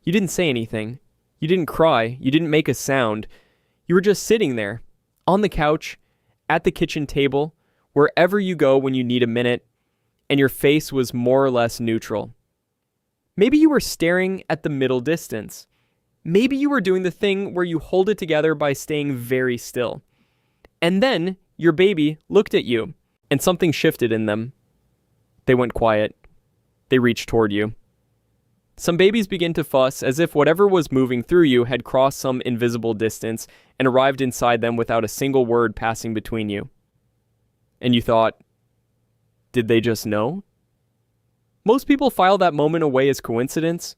You didn't say anything. You didn't cry. You didn't make a sound. You were just sitting there, on the couch, at the kitchen table, wherever you go when you need a minute, and your face was more or less neutral. Maybe you were staring at the middle distance. Maybe you were doing the thing where you hold it together by staying very still. And then your baby looked at you, and something shifted in them. They went quiet. They reached toward you. Some babies begin to fuss as if whatever was moving through you had crossed some invisible distance and arrived inside them without a single word passing between you. And you thought, did they just know? Most people file that moment away as coincidence.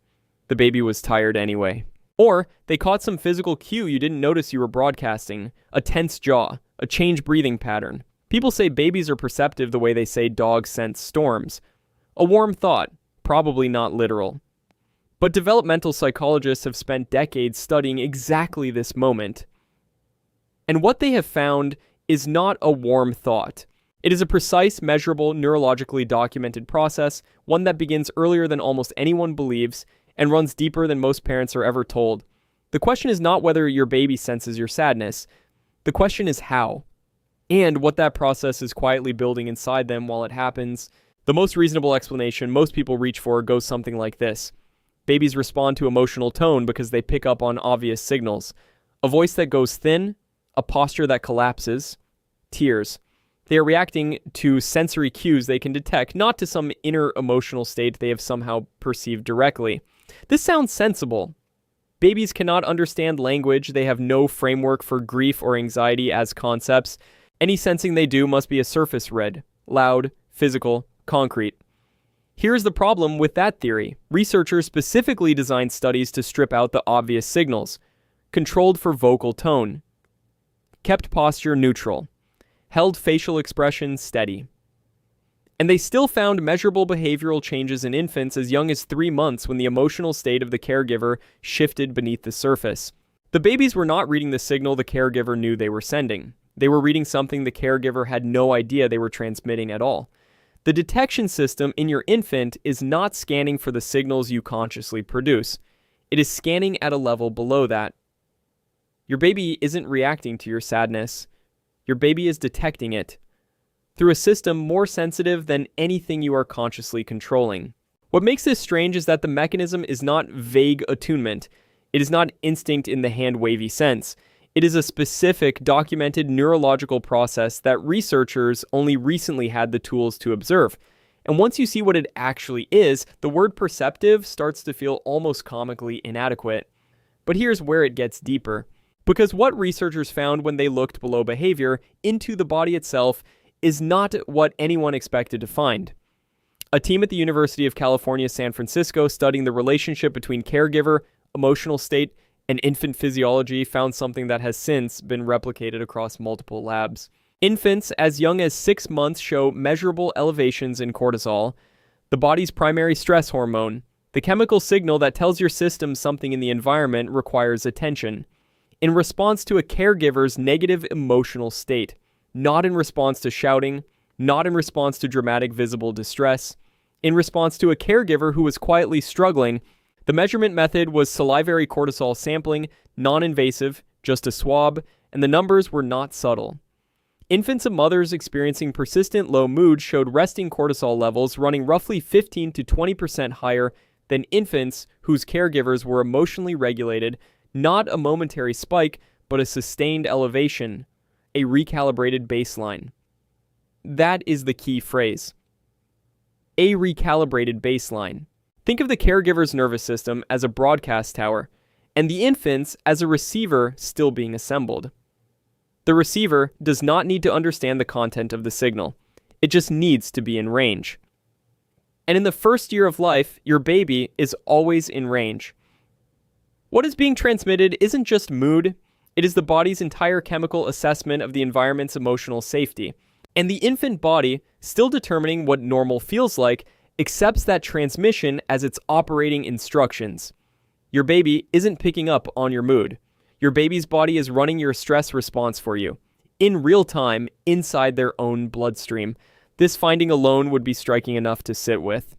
The baby was tired anyway. Or they caught some physical cue you didn't notice you were broadcasting, a tense jaw, a changed breathing pattern. People say babies are perceptive the way they say dogs sense storms. A warm thought, probably not literal. But developmental psychologists have spent decades studying exactly this moment. And what they have found is not a warm thought. It is a precise, measurable, neurologically documented process, one that begins earlier than almost anyone believes and runs deeper than most parents are ever told. The question is not whether your baby senses your sadness. The question is how, and what that process is quietly building inside them while it happens. The most reasonable explanation most people reach for goes something like this. Babies respond to emotional tone because they pick up on obvious signals. A voice that goes thin, a posture that collapses, tears. They are reacting to sensory cues they can detect, not to some inner emotional state they have somehow perceived directly. This sounds sensible. Babies cannot understand language. They have no framework for grief or anxiety as concepts. Any sensing they do must be a surface read, loud, physical, concrete. Here's the problem with that theory. Researchers specifically designed studies to strip out the obvious signals. Controlled for vocal tone. Kept posture neutral. Held facial expression steady. And they still found measurable behavioral changes in infants as young as 3 months when the emotional state of the caregiver shifted beneath the surface. The babies were not reading the signal the caregiver knew they were sending. They were reading something the caregiver had no idea they were transmitting at all. The detection system in your infant is not scanning for the signals you consciously produce. It is scanning at a level below that. Your baby isn't reacting to your sadness. Your baby is detecting it through a system more sensitive than anything you are consciously controlling. What makes this strange is that the mechanism is not vague attunement. It is not instinct in the hand-wavy sense. It is a specific, documented neurological process that researchers only recently had the tools to observe. And once you see what it actually is, the word perceptive starts to feel almost comically inadequate. But here's where it gets deeper. Because what researchers found when they looked below behavior into the body itself is not what anyone expected to find. A team at the University of California, San Francisco, studying the relationship between caregiver, emotional state, and infant physiology found something that has since been replicated across multiple labs. Infants as young as 6 months show measurable elevations in cortisol, the body's primary stress hormone. The chemical signal that tells your system something in the environment requires attention. In response to a caregiver's negative emotional state, not in response to shouting, not in response to dramatic visible distress. In response to a caregiver who was quietly struggling, the measurement method was salivary cortisol sampling, non-invasive, just a swab, and the numbers were not subtle. Infants and mothers experiencing persistent low mood showed resting cortisol levels running roughly 15 to 20% higher than infants whose caregivers were emotionally regulated, not a momentary spike, but a sustained elevation, a recalibrated baseline. That is the key phrase. A recalibrated baseline. Think of the caregiver's nervous system as a broadcast tower, and the infant's as a receiver still being assembled. The receiver does not need to understand the content of the signal. It just needs to be in range. And in the first year of life, your baby is always in range. What is being transmitted isn't just mood, it is the body's entire chemical assessment of the environment's emotional safety. And the infant body, still determining what normal feels like, accepts that transmission as its operating instructions. Your baby isn't picking up on your mood. Your baby's body is running your stress response for you, in real time, inside their own bloodstream. This finding alone would be striking enough to sit with.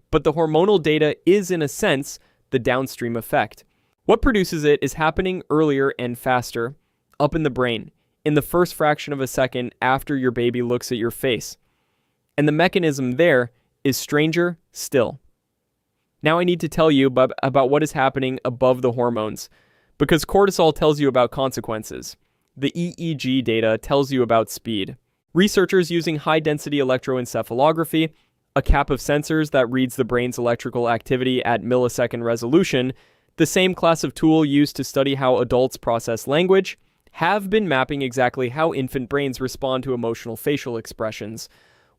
But the hormonal data is, in a sense, the downstream effect. What produces it is happening earlier and faster, up in the brain, in the first fraction of a second after your baby looks at your face. And the mechanism there is stranger still. Now I need to tell you about what is happening above the hormones, because cortisol tells you about consequences. The EEG data tells you about speed. Researchers using high-density electroencephalography, a cap of sensors that reads the brain's electrical activity at millisecond resolution, the same class of tool used to study how adults process language, have been mapping exactly how infant brains respond to emotional facial expressions.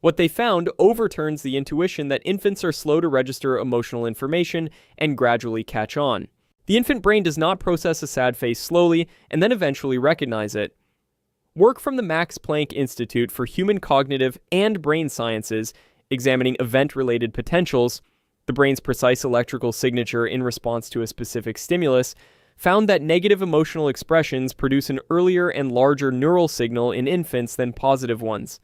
What they found overturns the intuition that infants are slow to register emotional information and gradually catch on. The infant brain does not process a sad face slowly and then eventually recognize it. Work from the Max Planck Institute for Human Cognitive and Brain Sciences, examining event-related potentials, the brain's precise electrical signature in response to a specific stimulus, found that negative emotional expressions produce an earlier and larger neural signal in infants than positive ones.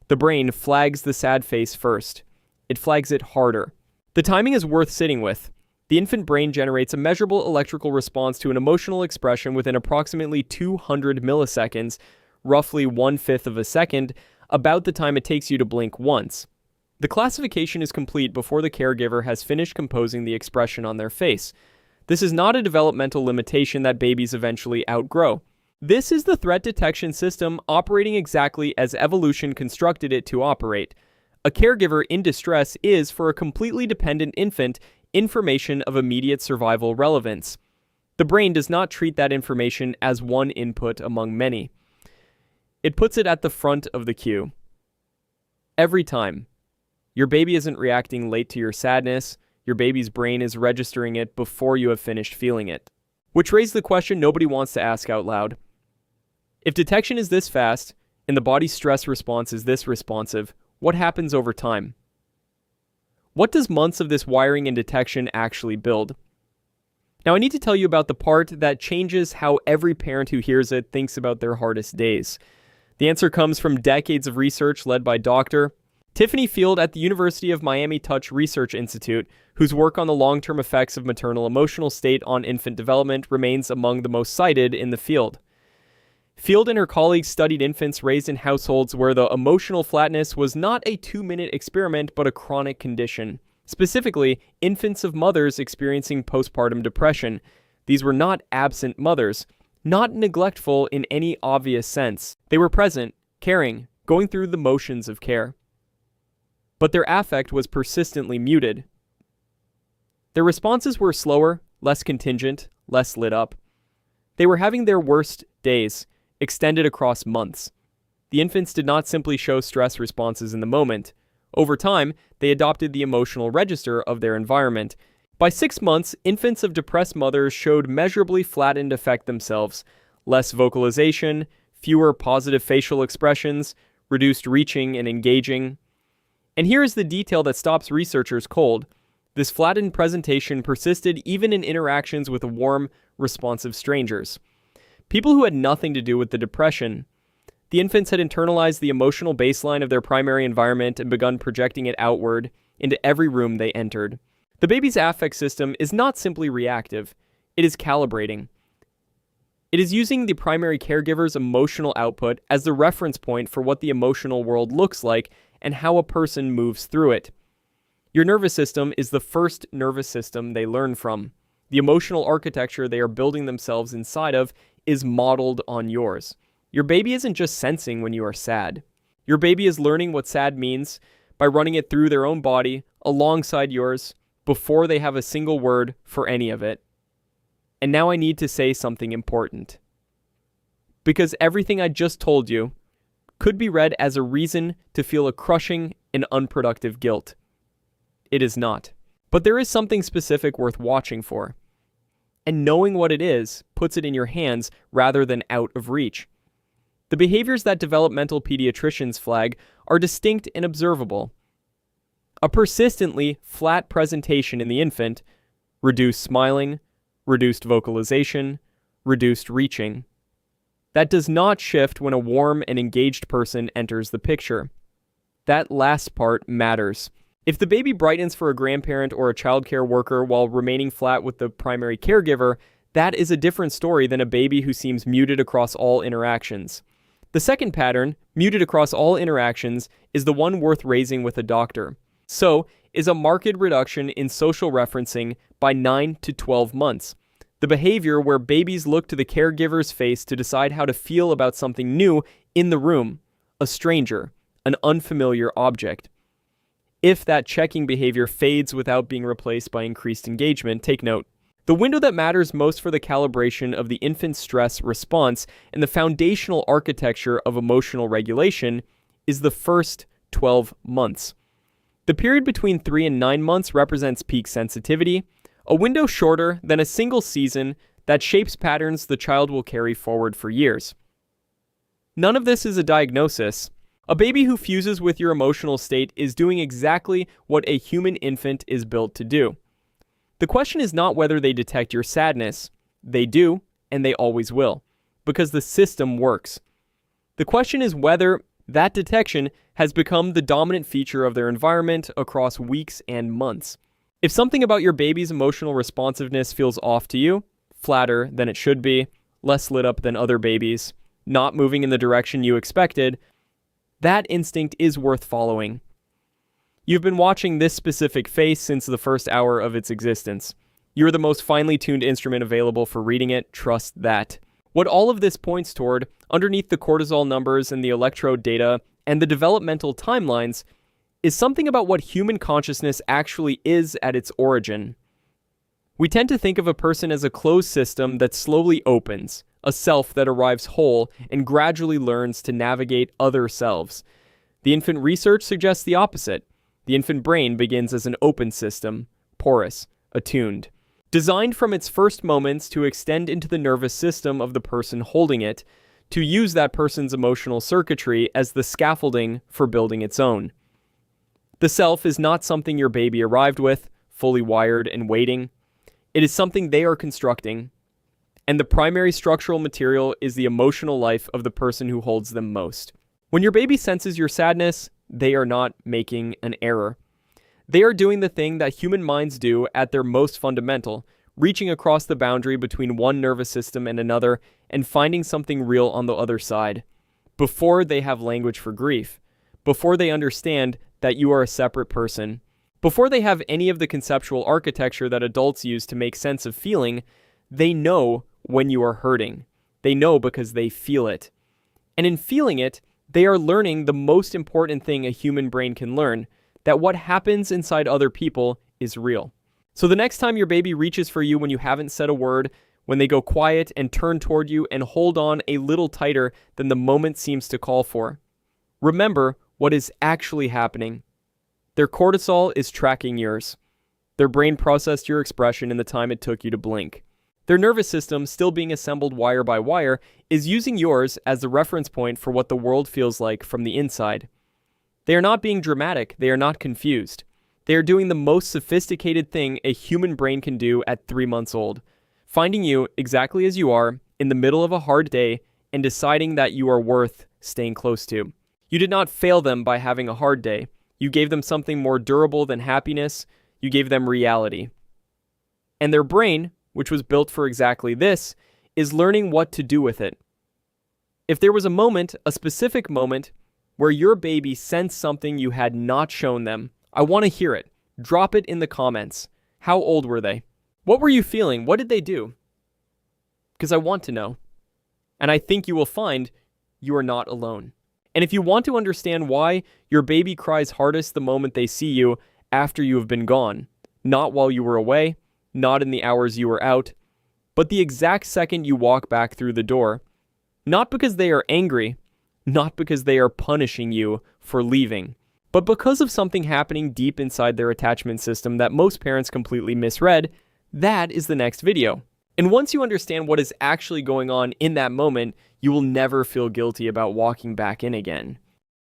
The brain flags the sad face first. It flags it harder. The timing is worth sitting with. The infant brain generates a measurable electrical response to an emotional expression within approximately 200 milliseconds, roughly 1/5 of a second, about the time it takes you to blink once. The classification is complete before the caregiver has finished composing the expression on their face. This is not a developmental limitation that babies eventually outgrow. This is the threat detection system operating exactly as evolution constructed it to operate. A caregiver in distress is, for a completely dependent infant, information of immediate survival relevance. The brain does not treat that information as one input among many. It puts it at the front of the queue. Every time. Your baby isn't reacting late to your sadness. Your baby's brain is registering it before you have finished feeling it. Which raised the question nobody wants to ask out loud. If detection is this fast, and the body's stress response is this responsive, what happens over time? What does months of this wiring and detection actually build? Now I need to tell you about the part that changes how every parent who hears it thinks about their hardest days. The answer comes from decades of research led by Dr. Tiffany Field at the University of Miami Touch Research Institute, whose work on the long-term effects of maternal emotional state on infant development remains among the most cited in the field. Field and her colleagues studied infants raised in households where the emotional flatness was not a 2-minute experiment but a chronic condition. Specifically, infants of mothers experiencing postpartum depression. These were not absent mothers, not neglectful in any obvious sense. They were present, caring, going through the motions of care. But their affect was persistently muted. Their responses were slower, less contingent, less lit up. They were having their worst days, extended across months. The infants did not simply show stress responses in the moment. Over time, they adopted the emotional register of their environment. By 6 months, infants of depressed mothers showed measurably flattened effect themselves. Less vocalization, fewer positive facial expressions, reduced reaching and engaging. And here is the detail that stops researchers cold. This flattened presentation persisted even in interactions with warm, responsive strangers. People who had nothing to do with the depression. The infants had internalized the emotional baseline of their primary environment and begun projecting it outward into every room they entered. The baby's affect system is not simply reactive, it is calibrating. It is using the primary caregiver's emotional output as the reference point for what the emotional world looks like and how a person moves through it. Your nervous system is the first nervous system they learn from. The emotional architecture they are building themselves inside of is modeled on yours. Your baby isn't just sensing when you are sad. Your baby is learning what sad means by running it through their own body alongside yours before they have a single word for any of it. And now I need to say something important. Because everything I just told you could be read as a reason to feel a crushing and unproductive guilt. It is not. But there is something specific worth watching for. And knowing what it is puts it in your hands rather than out of reach. The behaviors that developmental pediatricians flag are distinct and observable. A persistently flat presentation in the infant, reduced smiling, reduced vocalization, reduced reaching. That does not shift when a warm and engaged person enters the picture. That last part matters. If the baby brightens for a grandparent or a childcare worker while remaining flat with the primary caregiver, that is a different story than a baby who seems muted across all interactions. The second pattern, muted across all interactions, is the one worth raising with a doctor. So, is a marked reduction in social referencing by 9 to 12 months. The behavior where babies look to the caregiver's face to decide how to feel about something new in the room, a stranger, an unfamiliar object. If that checking behavior fades without being replaced by increased engagement, take note. The window that matters most for the calibration of the infant's stress response and the foundational architecture of emotional regulation is the first 12 months. The period between 3 and 9 months represents peak sensitivity, a window shorter than a single season that shapes patterns the child will carry forward for years. None of this is a diagnosis. A baby who fuses with your emotional state is doing exactly what a human infant is built to do. The question is not whether they detect your sadness. They do, and they always will, because the system works. The question is whether that detection has become the dominant feature of their environment across weeks and months. If something about your baby's emotional responsiveness feels off to you, flatter than it should be, less lit up than other babies, not moving in the direction you expected, that instinct is worth following. You've been watching this specific face since the first hour of its existence. You're the most finely tuned instrument available for reading it, trust that. What all of this points toward, underneath the cortisol numbers and the electrode data and the developmental timelines, is something about what human consciousness actually is at its origin. We tend to think of a person as a closed system that slowly opens, a self that arrives whole and gradually learns to navigate other selves. The infant research suggests the opposite. The infant brain begins as an open system, porous, attuned, designed from its first moments to extend into the nervous system of the person holding it, to use that person's emotional circuitry as the scaffolding for building its own. The self is not something your baby arrived with, fully wired and waiting. It is something they are constructing, and the primary structural material is the emotional life of the person who holds them most. When your baby senses your sadness, they are not making an error. They are doing the thing that human minds do at their most fundamental, reaching across the boundary between one nervous system and another and finding something real on the other side. Before they have language for grief, before they understand that you are a separate person, before they have any of the conceptual architecture that adults use to make sense of feeling, they know when you are hurting. They know because they feel it. And in feeling it, they are learning the most important thing a human brain can learn, that what happens inside other people is real. So the next time your baby reaches for you when you haven't said a word, when they go quiet and turn toward you and hold on a little tighter than the moment seems to call for, remember what is actually happening. Their cortisol is tracking yours. Their brain processed your expression in the time it took you to blink. Their nervous system, still being assembled wire by wire, is using yours as the reference point for what the world feels like from the inside. They are not being dramatic. They are not confused. They are doing the most sophisticated thing a human brain can do at 3 months old, finding you exactly as you are in the middle of a hard day and deciding that you are worth staying close to. You did not fail them by having a hard day. You gave them something more durable than happiness. You gave them reality. And their brain, which was built for exactly this, is learning what to do with it. If there was a moment, a specific moment, where your baby sensed something you had not shown them, I want to hear it. Drop it in the comments. How old were they? What were you feeling? What did they do? Because I want to know. And I think you will find you are not alone. And if you want to understand why your baby cries hardest the moment they see you after you have been gone, not while you were away, not in the hours you were out, but the exact second you walk back through the door, not because they are angry, not because they are punishing you for leaving, but because of something happening deep inside their attachment system that most parents completely misread, that is the next video. And once you understand what is actually going on in that moment, you will never feel guilty about walking back in again.